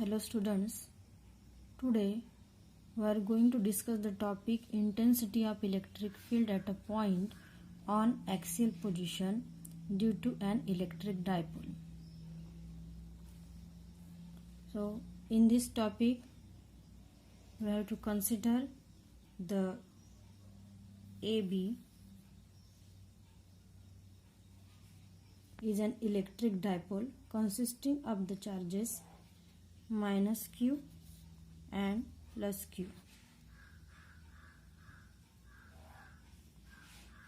Hello students, today we are going to discuss the topic intensity of electric field at a point on axial position due to an electric dipole. So in this topic we have to consider the AB is an electric dipole consisting of the charges minus q and plus q.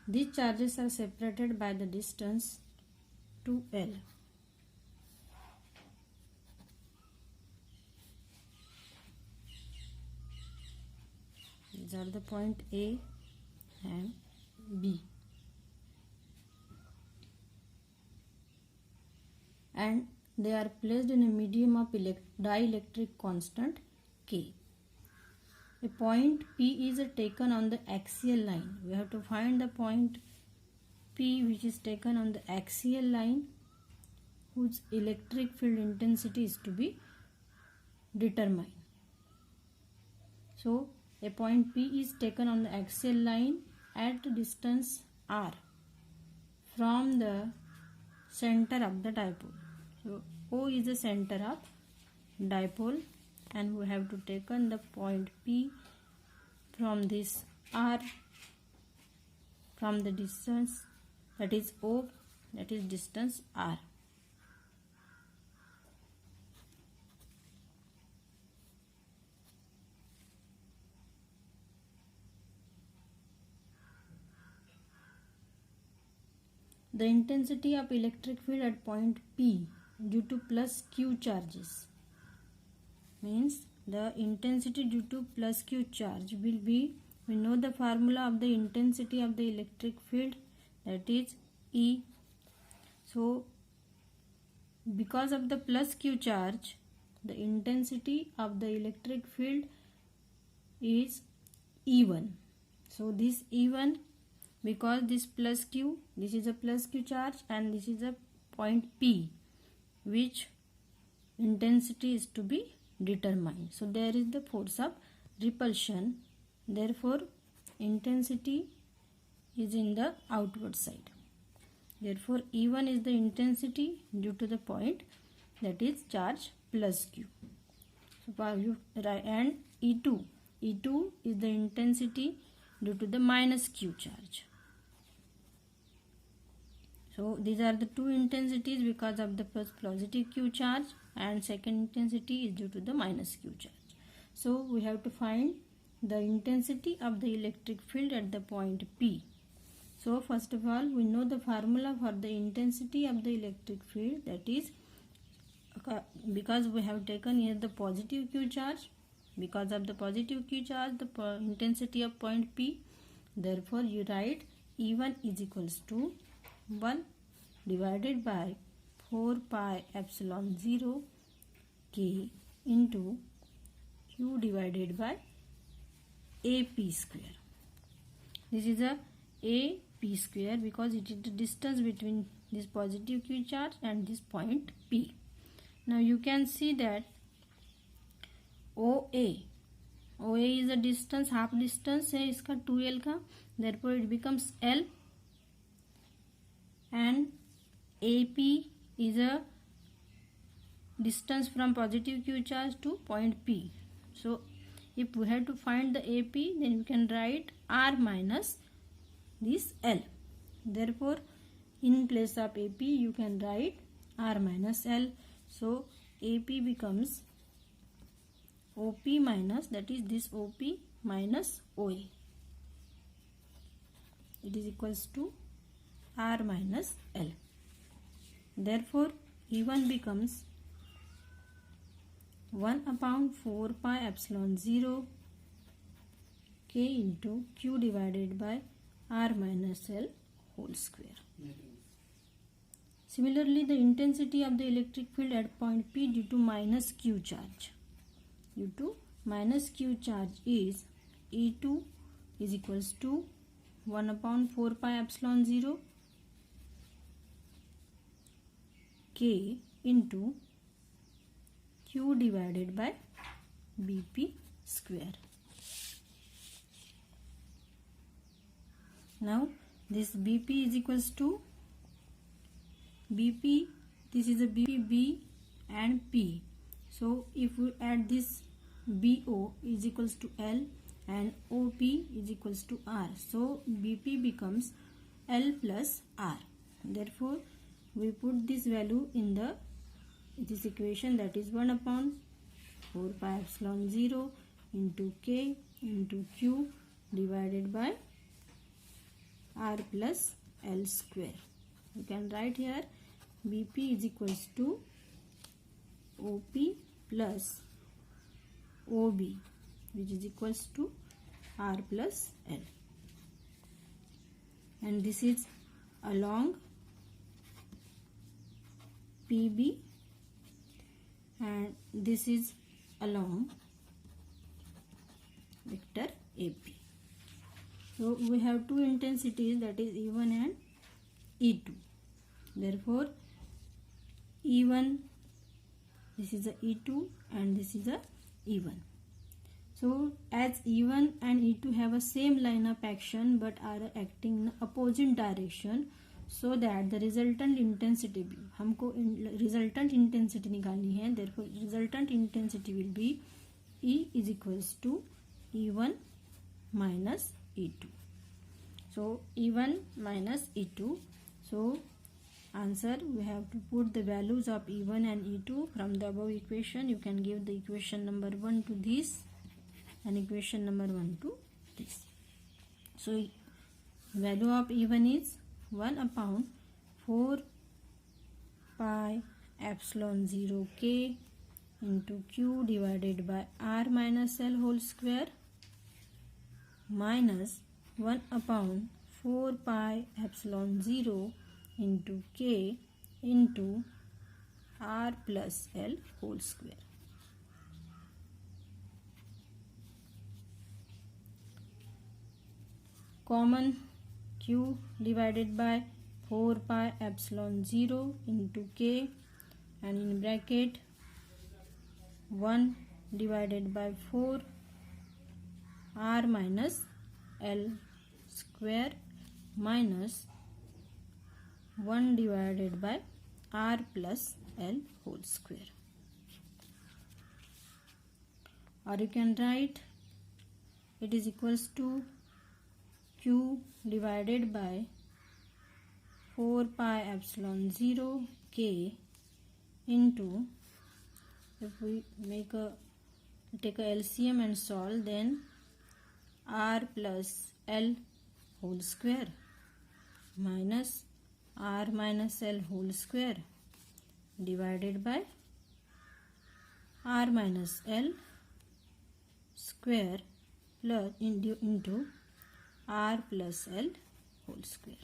These charges are separated by the distance 2L. These are the point A and B. And they are placed in a medium of dielectric constant K. A point P is taken on the axial line. We have to find the point P which is taken on the axial line whose electric field intensity is to be determined. So a point P is taken on the axial line at the distance r from the center of the dipole. So O is the center of dipole and we have to taken the point P from this r from the distance that is O, that is distance r. The intensity of electric field at point P due to plus q charges means the intensity due to plus q charge will be, we know the formula of the intensity of the electric field, that is E. So because of the plus q charge the intensity of the electric field is E1. So this E1, because this plus q, this is a plus q charge and this is a point P which intensity is to be determined. So there is the force of repulsion, therefore intensity is in the outward side. Therefore E1 is the intensity due to the point that is charge plus q. So and E2 is the intensity due to the minus q charge. So these are the two intensities because of the positive q charge, and second intensity is due to the minus q charge. So we have to find the intensity of the electric field at the point P. So first of all we know the formula for the intensity of the electric field, that is because we have taken here the positive q charge, because of the positive q charge the intensity of point P, therefore you write E1 is equals to 1 divided by 4 pi epsilon 0 K into Q divided by AP square. This is a AP square because it is the distance between this positive Q charge and this point P. Now you can see that OA is a distance, half distance है इसका 2L का, therefore it becomes L, and AP is a distance from positive q charge to point P. So if we have to find the AP, then we can write R minus this L. Therefore in place of AP you can write R minus L. So AP becomes OP minus, that is this OP minus OA. It is equals to R minus L. Therefore E1 becomes 1 upon 4 pi epsilon 0 K into Q divided by R minus L whole square. Similarly the intensity of the electric field at point P due to minus q charge, due to minus q charge is E2 is equals to 1 upon 4 pi epsilon 0 K into Q divided by BP square. Now this BP is equals to BP, this is a BP, B and P. So if we add this, BO is equals to L and OP is equals to R. So BP becomes L plus R. Therefore we put this value in this equation, that is 1 upon 4 pi epsilon 0 into K into Q divided by R plus L square. You can write here BP is equals to OP plus OB, which is equals to R plus L, and this is along PB and this is along vector AP. So we have two intensities, that is E1 and E2. Therefore E1, this is a E2 and this is a E1. So as E1 and E2 have a same line of action but are acting in opposite direction, so that the resultant intensity भी, हमको resultant intensity निकालनी है. Therefore resultant intensity will be E is equals to E1 minus E2. So E1 minus E2. So answer, we have to put the values of E1 and E2 from the above equation. You can give the equation number 1 to this and equation number 1 to this. So value of E1 is 1 upon 4 pi epsilon 0 K into Q divided by R minus L whole square minus 1 upon 4 pi epsilon 0 into K into R plus L whole square. Common Q divided by 4 pi epsilon 0 into K, and in bracket 1 divided by 4 R minus L square minus 1 divided by R plus L whole square. Or you can write it is equals to Q divided by 4 pi epsilon 0 K into, if we take a LCM and solve, then R plus L whole square minus R minus L whole square divided by R minus L square plus into R plus L whole square.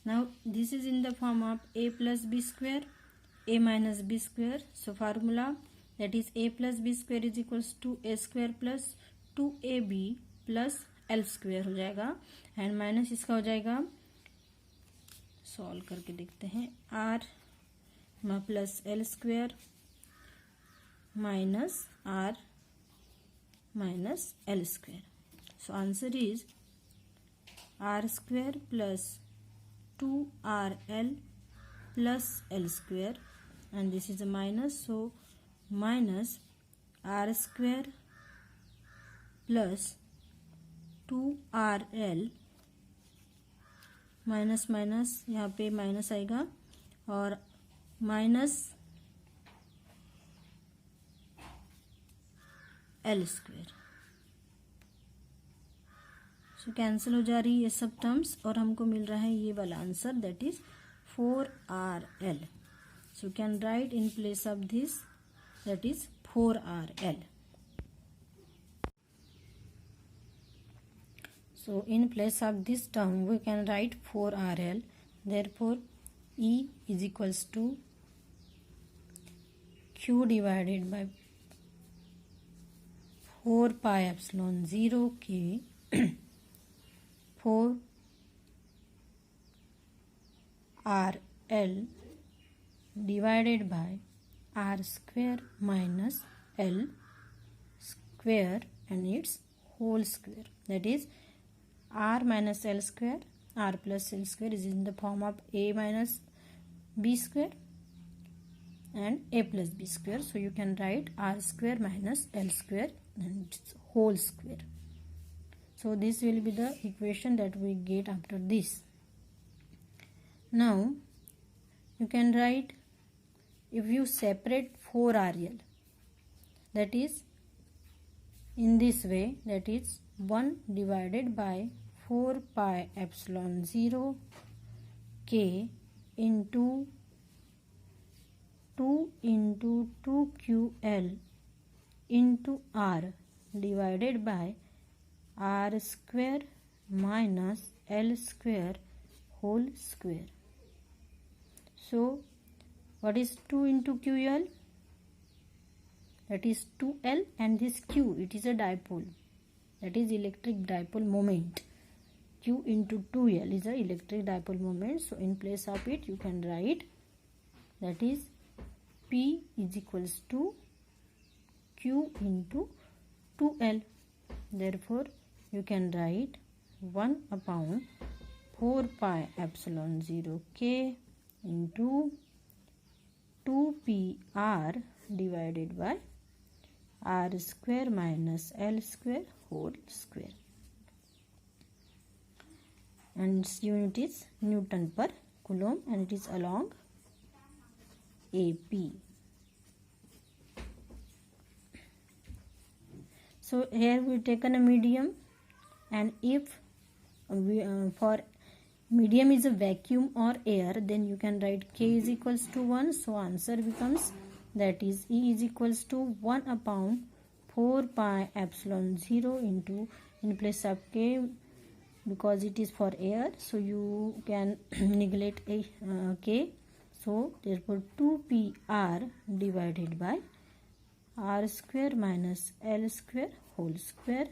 Now this is in the form of A plus B square, A minus B square. So formula, that is A plus B square is equals to A square plus 2AB plus L square हो जाएगा, and minus इसका हो जाएगा, solve करके देखते हैं, R plus L square minus R minus L square. So answer is R square plus 2RL plus L square, and this is a minus, so minus R square plus 2RL minus minus यहाँ पे minus आएगा और minus L square. सो cancel हो जा रही है ये सब टर्म्स और हमको मिल रहा है ये वाला answer, that is 4RL. So can write in place of this, that is 4RL. So in place of this term we can write 4RL. Therefore E is equals to Q divided by 4 pi epsilon 0 K 4 RL divided by r square minus l square and its whole square, that is r minus l square, r plus l square is in the form of a minus b square and a plus b square. So you can write r square minus l square and its whole square. So this will be the equation that we get after this. Now you can write, if you separate 4RL, that is in this way, that is 1 divided by 4 pi epsilon 0 k into 2 into 2QL into R divided by R square minus L square whole square. So what is 2 into QL? That is 2L, and this Q, it is a dipole, that is electric dipole moment. Q into 2L is a electric dipole moment. So in place of it you can write, that is P is equals to Q into 2L. Therefore you can write 1 upon 4 pi epsilon 0 k into 2PR divided by R square minus L square whole square, and its unit is Newton per Coulomb, and it is along AP. So here we taken a medium, and if for medium is a vacuum or air, then you can write k is equals to 1. So answer becomes, that is E is equals to 1 upon 4 pi epsilon 0 into, in place of k, because it is for air, so you can neglect a k. So therefore 2PR divided by R square minus L square whole square.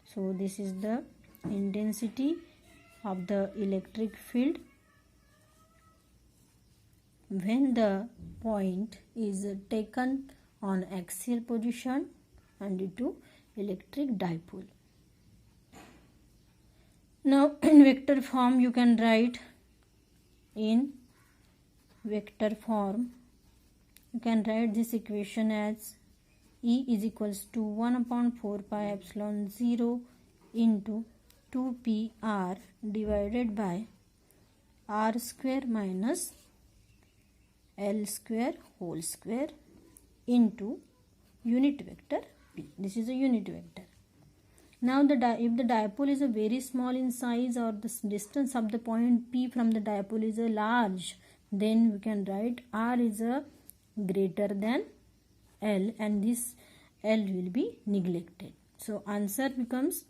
So this is the intensity of the electric field when the point is taken on axial position and due to electric dipole. Now in vector form you can write, in vector form you can write this equation as E is equals to 1 upon 4 pi epsilon 0 into 2PR divided by R square minus L square whole square into unit vector P. This is a unit vector. Now if the dipole is a very small in size, or the distance of the point P from the dipole is a large, then we can write R is a greater than L, and this L will be neglected. So answer becomes,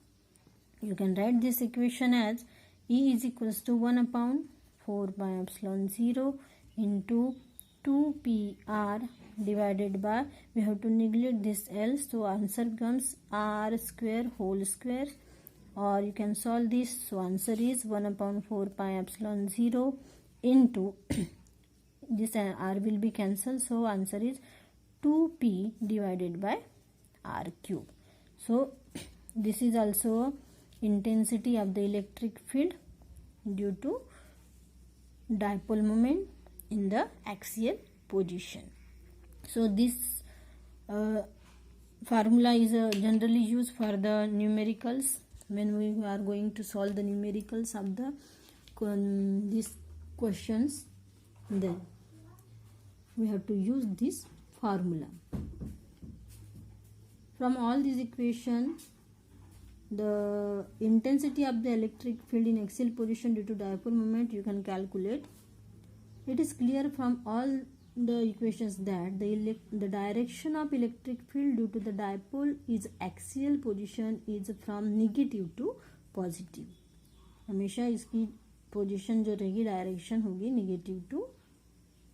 you can write this equation as E is equals to 1 upon 4 pi epsilon 0 into 2PR divided by, we have to neglect this L, so answer becomes R square whole square, or you can solve this. So answer is 1 upon 4 pi epsilon 0 into this R will be cancelled, so answer is 2P divided by R cube. So this is also intensity of the electric field due to dipole moment in the axial position. So this formula is generally used for the numericals when we are going to solve the numericals of the these questions. Then we have to use this formula. From all these equations, the intensity of the electric field in axial position due to dipole moment you can calculate. It is clear from all the equations that the direction of electric field due to the dipole is axial position is from negative to positive. हमेशा इसकी position जो रहेगी, direction होगी negative to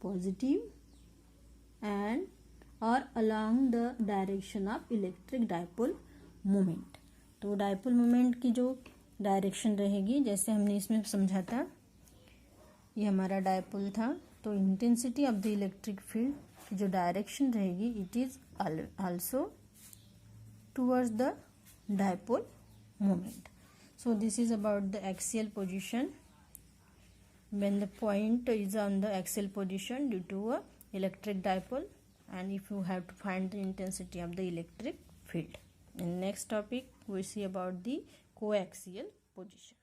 positive and और along the direction of electric dipole moment. तो dipole moment की जो direction रहेगी, जैसे हमने इसमें समझा था, ये हमारा डाइपोल था, तो intensity of the electric field की जो डायरेक्शन रहेगी it is also towards the dipole moment. So this is about the axial position when the point is on the axial position due to a electric dipole, and if you have to find the intensity of the electric field. In next topic we see about the coaxial position.